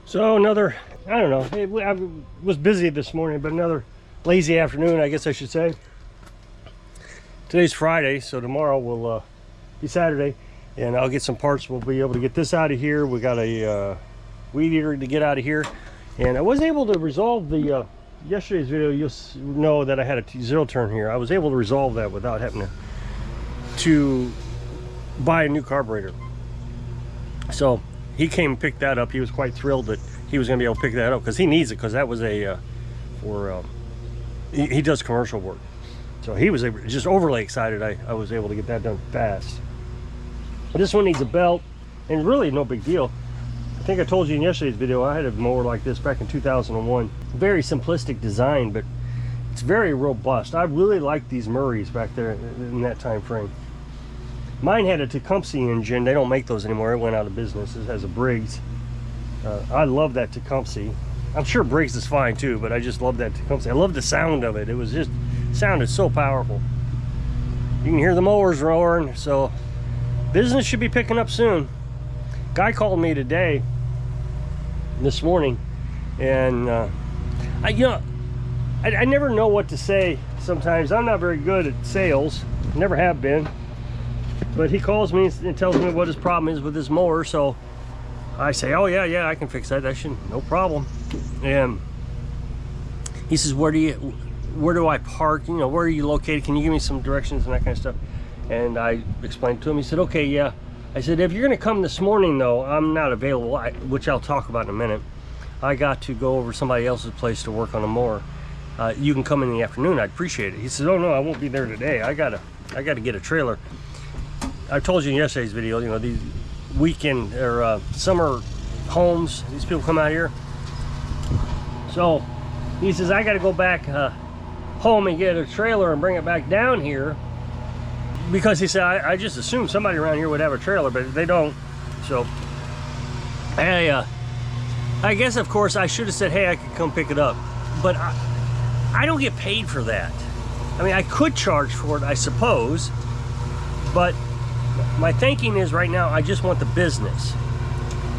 So another, I don't know, I was busy this morning, but another lazy afternoon, I guess I should say. Today's Friday, so tomorrow will be Saturday, and I'll get some parts. We'll be able to get this out of here. We got a weed eater to get out of here, and I was able to resolve the yesterday's video. You'll know that I had a zero turn here. I was able to resolve that without having to buy a new carburetor. So he came and picked that up. He was quite thrilled that he was going to be able to pick that up because he needs it, because that was a he does commercial work. So he was just overly excited I was able to get that done fast. This one needs a belt, and really no big deal. I think I told you in yesterday's video I had a mower like this back in 2001. Very simplistic design, but it's very robust. I really liked these Murrays back there in that time frame. Mine had a Tecumseh engine. They don't make those anymore. It went out of business. It has a Briggs. I love that Tecumseh. I'm sure Briggs is fine too, but I just love that Tecumseh. I love the sound of it. It was just sounded so powerful. You can hear the mowers roaring. So business should be picking up soon. Guy called me this morning, and I never know what to say. Sometimes I'm not very good at sales. Never have been. But he calls me and tells me what his problem is with his mower, so I say, oh yeah, I can fix that. That should, no problem. And he says, where do I park? You know, where are you located? Can you give me some directions and that kind of stuff? And I explained to him. He said, okay, yeah. I said, if you're going to come this morning, though, I'm not available, which I'll talk about in a minute. I got to go over somebody else's place to work on a mower. You can come in the afternoon. I'd appreciate it. He says, oh no, I won't be there today. I gotta get a trailer. I told you in yesterday's video, you know, these weekend or summer homes, these people come out here. So he says, I got to go back home and get a trailer and bring it back down here, because he said, I just assumed somebody around here would have a trailer, but they don't. So I guess, of course, I should have said, hey, I could come pick it up, but I don't get paid for that. I mean, I could charge for it, I suppose, but my thinking is right now I just want the business.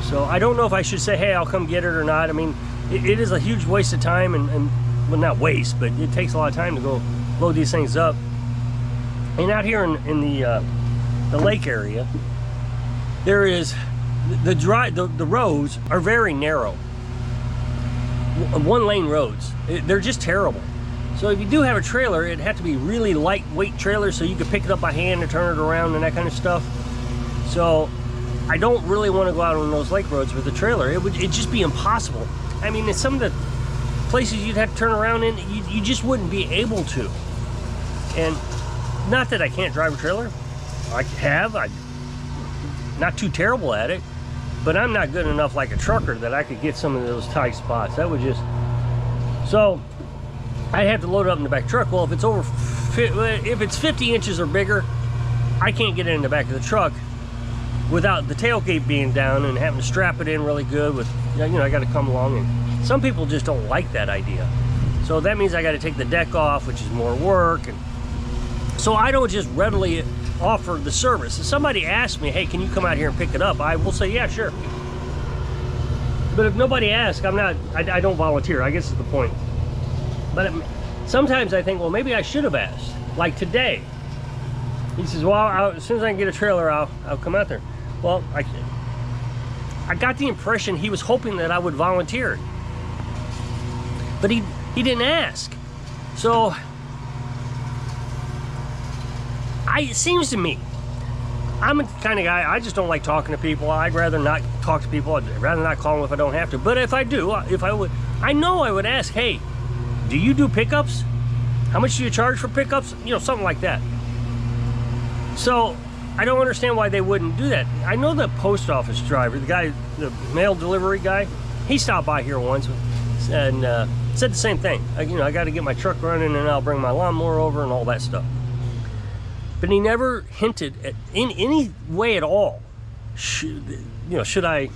So I don't know if I should say, hey, I'll come get it or not. I mean, it is a huge waste of time, and well, not waste, but it takes a lot of time to go load these things up. And out here in the lake area, there is the roads are very narrow, one lane roads. They're just terrible. So if you do have a trailer, it'd have to be really lightweight trailer, so you could pick it up by hand and turn it around and that kind of stuff. So I don't really want to go out on those lake roads with a trailer. It'd just be impossible. I mean, in some of the places you'd have to turn around in, you just wouldn't be able to. And not that I can't drive a trailer. I'm not too terrible at it, but I'm not good enough like a trucker that I could get some of those tight spots. That would just, so I'd have to load it up in the back truck. Well, if it's 50 inches or bigger, I can't get it in the back of the truck without the tailgate being down and having to strap it in really good with, you know, I got to come along, and some people just don't like that idea. So that means I got to take the deck off, which is more work, and so I don't just readily offer the service. If somebody asks me, hey, can you come out here and pick it up, I will say, yeah, sure. But if nobody asks, I don't volunteer, I guess is the point. But sometimes I think, well, maybe I should have asked. Like today, he says, well, as soon as I can get a trailer, I'll come out there. Well, I got the impression he was hoping that I would volunteer, but he didn't ask. So it seems to me, I'm the kind of guy, I just don't like talking to people. I'd rather not talk to people. I'd rather not call them if I don't have to. But if I do, I know I would ask, hey, do you do pickups? How much do you charge for pickups? You know, something like that. So I don't understand why they wouldn't do that. I know the post office driver, the guy, the mail delivery guy, he stopped by here once and said the same thing. You know, I got to get my truck running and I'll bring my lawnmower over and all that stuff. But he never hinted at, in any way at all, should I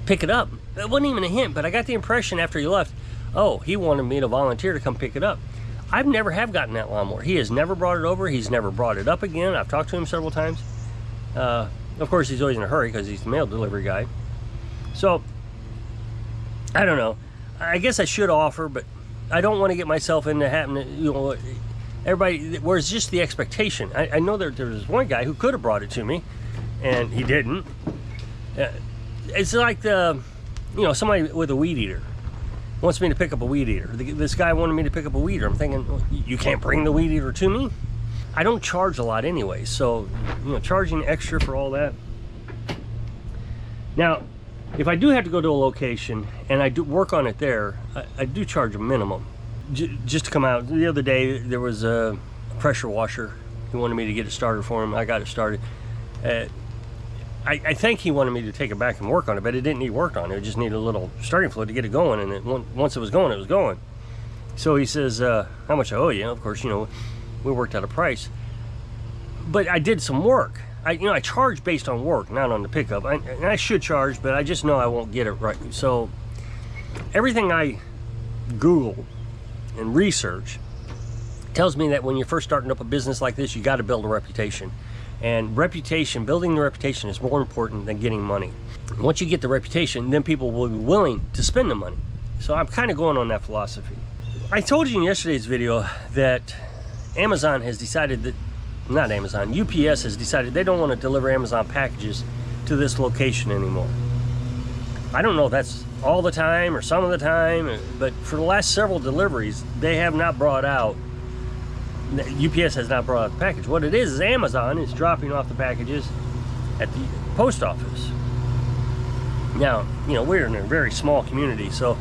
pick it up? It wasn't even a hint, but I got the impression after he left, oh, he wanted me to volunteer to come pick it up. I've never have gotten that lawnmower. He has never brought it over. He's never brought it up again. I've talked to him several times. Of course, he's always in a hurry because he's the mail delivery guy. So I don't know. I guess I should offer, but I don't want to get myself into having to, you know, everybody, where it's just the expectation. I know there was one guy who could have brought it to me, and he didn't. It's like the, you know, somebody with a weed eater wants me to pick up a weed eater. This guy wanted me to pick up a weed eater. I'm thinking, well, you can't bring the weed eater to me? I don't charge a lot anyway, so, you know, charging extra for all that. Now, if I do have to go to a location and I do work on it there, I do charge a minimum. Just to come out. The other day, there was a pressure washer. He wanted me to get it started for him. I got it started. I think he wanted me to take it back and work on it, but it didn't need work on it. It just needed a little starting fluid to get it going, and once it was going, it was going. So he says, how much I owe you? Of course, you know, we worked out a price. But I did some work. I charge based on work, not on the pickup. And I should charge, but I just know I won't get it right. So everything I Google and research tells me that when you're first starting up a business like this, you got to build a reputation. And reputation, building the reputation is more important than getting money. Once you get the reputation, then people will be willing to spend the money. So I'm kind of going on that philosophy. I told you in yesterday's video that Amazon has decided that, not Amazon, UPS has decided they don't want to deliver Amazon packages to this location anymore. I don't know if that's all the time or some of the time, but for the last several deliveries, they have not brought out, UPS has not brought out the package. What it is Amazon is dropping off the packages at the post office. Now, you know, we're in a very small community, so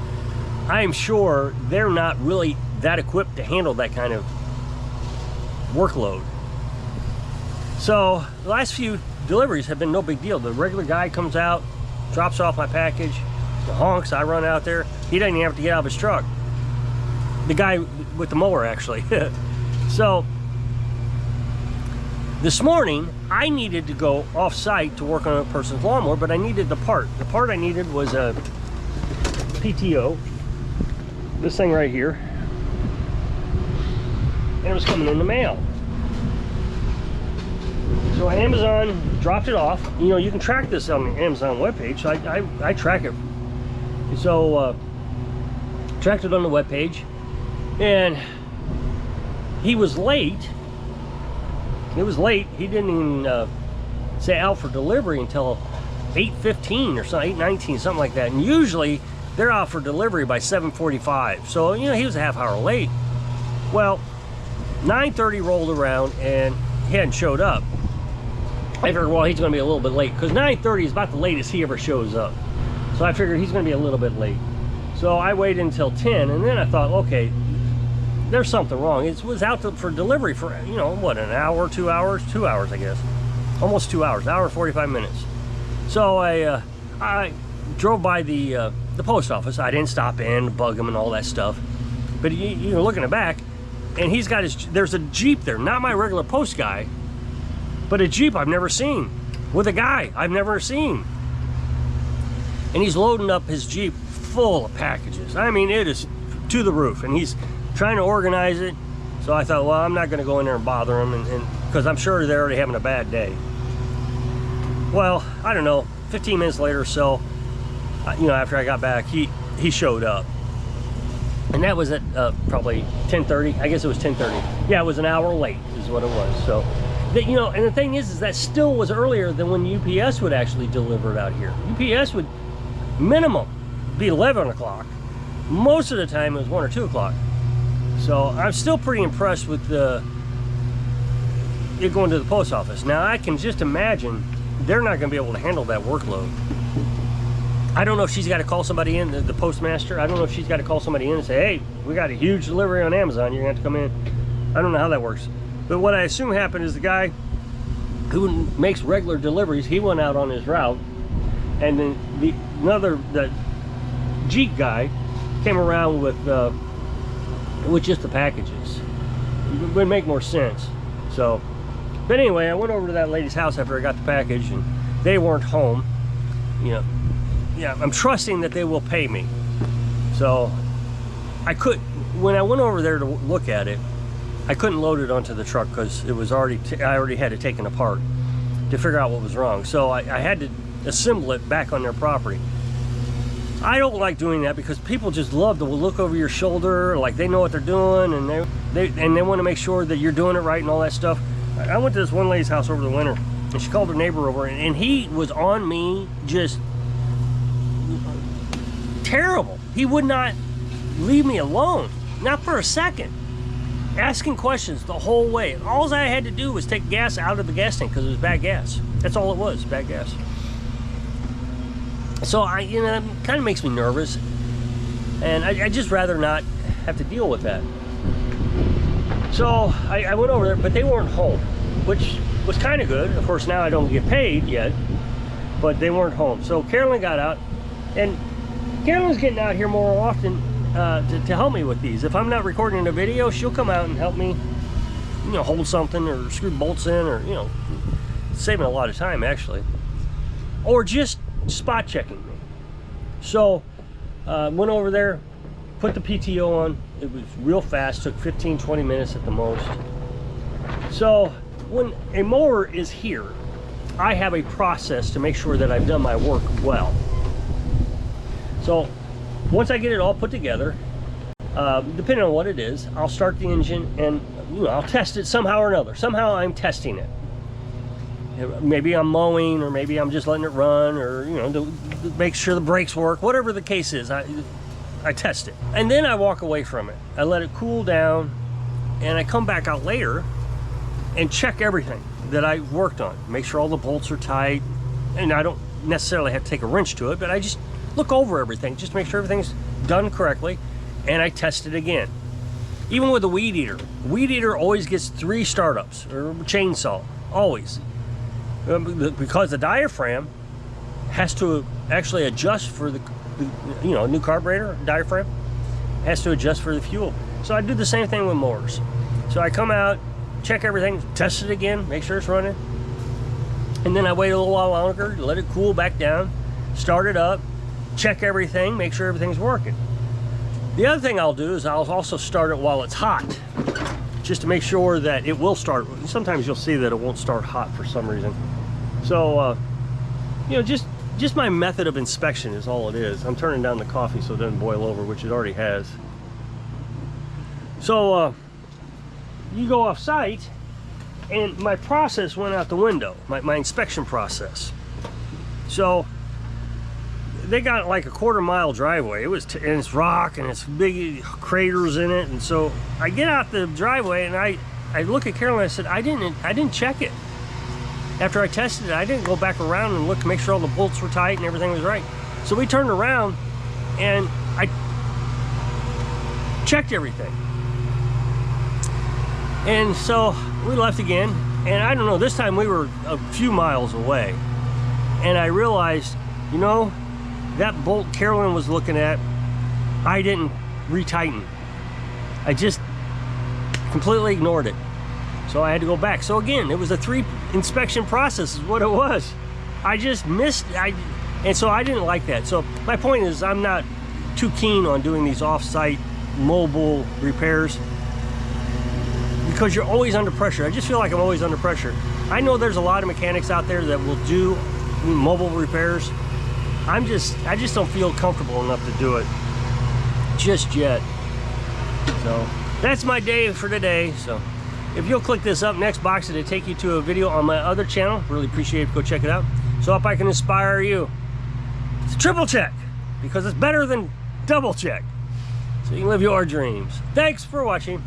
I'm sure they're not really that equipped to handle that kind of workload. So the last few deliveries have been no big deal. The regular guy comes out, drops off my package, the honks, I run out there. He doesn't even have to get out of his truck. The guy with the mower, actually. So this morning, I needed to go off-site to work on a person's lawnmower, but I needed the part. The part I needed was a PTO, this thing right here, and it was coming in the mail. So Amazon dropped it off. You know, you can track this on the Amazon webpage. So I track it. So tracked it on the webpage, and he was late. It was late. He didn't even say out for delivery until 8:15 or something, 8:19, something like that. And usually they're out for delivery by 7:45. So, you know, he was a half hour late. Well, 9:30 rolled around and he hadn't showed up. I figured, well, he's going to be a little bit late, because 9:30 is about the latest he ever shows up. So I figured he's going to be a little bit late. So I waited until 10, and then I thought, okay, there's something wrong. It was out for delivery for, you know, what, an hour, 2 hours? 2 hours, I guess. Almost 2 hours, hour and 45 minutes. So I drove by the post office. I didn't stop in, bug him and all that stuff. But you're looking at back, and he's got his, there's a Jeep there, not my regular post guy, but a Jeep I've never seen, with a guy I've never seen. And he's loading up his Jeep full of packages. I mean, it is to the roof, and he's trying to organize it. So I thought, well, I'm not going to go in there and bother him, and because I'm sure they're already having a bad day. Well, I don't know, 15 minutes later or so, you know, after I got back, he showed up. And that was at probably 10:30. I guess it was 10:30. Yeah, it was an hour late is what it was. So, you know, and the thing is that still was earlier than when UPS would actually deliver it out here. UPS would minimum be 11 o'clock. Most of the time it was 1 or 2 o'clock. So I'm still pretty impressed with it going to the post office. Now I can just imagine they're not going to be able to handle that workload. I don't know if she's got to call somebody in, the postmaster. I don't know if she's got to call somebody in and say, hey, we got a huge delivery on Amazon, you're going to have to come in. I don't know how that works. But what I assume happened is the guy who makes regular deliveries, he went out on his route, and then the Jeep guy came around with just the packages. It would make more sense. So, but anyway, I went over to that lady's house after I got the package, and they weren't home. You know, yeah, I'm trusting that they will pay me. So when I went over there to look at it, I couldn't load it onto the truck because it was I already had it taken apart to figure out what was wrong. So I had to assemble it back on their property. I don't like doing that because people just love to look over your shoulder, like they know what they're doing, and they want to make sure that you're doing it right and all that stuff. I went to this one lady's house over the winter, and she called her neighbor over, and he was on me, just terrible. He would not leave me alone, not for a second, asking questions the whole way. All I had to do was take gas out of the gas tank because it was bad gas. That's all it was, bad gas. So it kind of makes me nervous, and I just rather not have to deal with that. So I went over there, but they weren't home, which was kind of good. Of course, now I don't get paid yet, but they weren't home. So Carolyn got out, and Carolyn's getting out here more often to help me with these. If I'm not recording a video, she'll come out and help me, hold something or screw bolts in, or saving a lot of time actually, or just spot checking me. So went over there, put the PTO on. It was real fast, took 15-20 minutes at the most. So when a mower is here, I have a process to make sure that I've done my work well. So once I get it all put together, depending on what it is, I'll start the engine and I'll test it somehow or another. Somehow I'm testing it. Maybe I'm mowing, or maybe I'm just letting it run, or to make sure the brakes work. Whatever the case is, I test it, and then I walk away from it. I let it cool down, and I come back out later and check everything that I worked on. Make sure all the bolts are tight, and I don't necessarily have to take a wrench to it, but I just look over everything just to make sure everything's done correctly, and I test it again. Even with the weed eater always gets 3 startups, or chainsaw, always. Because the diaphragm has to actually adjust for the new carburetor diaphragm has to adjust for the fuel. So I do the same thing with motors. So I come out, check everything, test it again, make sure it's running, and then I wait a little while longer, let it cool back down, start it up, check everything, make sure everything's working. The other thing I'll do is I'll also start it while it's hot, just to make sure that it will start. Sometimes you'll see that it won't start hot for some reason. So, just my method of inspection is all it is. I'm turning down the coffee so it doesn't boil over, which it already has. So, you go off site, and my process went out the window, my inspection process. So, they got like a 1/4 mile driveway. And it's rock, and it's big craters in it. And so I get out the driveway, and I look at Carolyn, and I said, I didn't check it. After I tested it, I didn't go back around and look to make sure all the bolts were tight and everything was right. So we turned around and I checked everything. And so we left again, and I don't know, this time we were a few miles away. And I realized, that bolt Carolyn was looking at, I didn't retighten. I just completely ignored it. So I had to go back. So again, it was a 3 inspection process is what it was. I just missed, and so I didn't like that. So my point is, I'm not too keen on doing these off-site mobile repairs because you're always under pressure. I just feel like I'm always under pressure. I know there's a lot of mechanics out there that will do mobile repairs. I just don't feel comfortable enough to do it just yet. So that's my day for today. So if you'll click this up next box, it'll take you to a video on my other channel. Really appreciate it. Go check it out. So if I can inspire you, it's triple check, because it's better than double check. So you can live your dreams. Thanks for watching.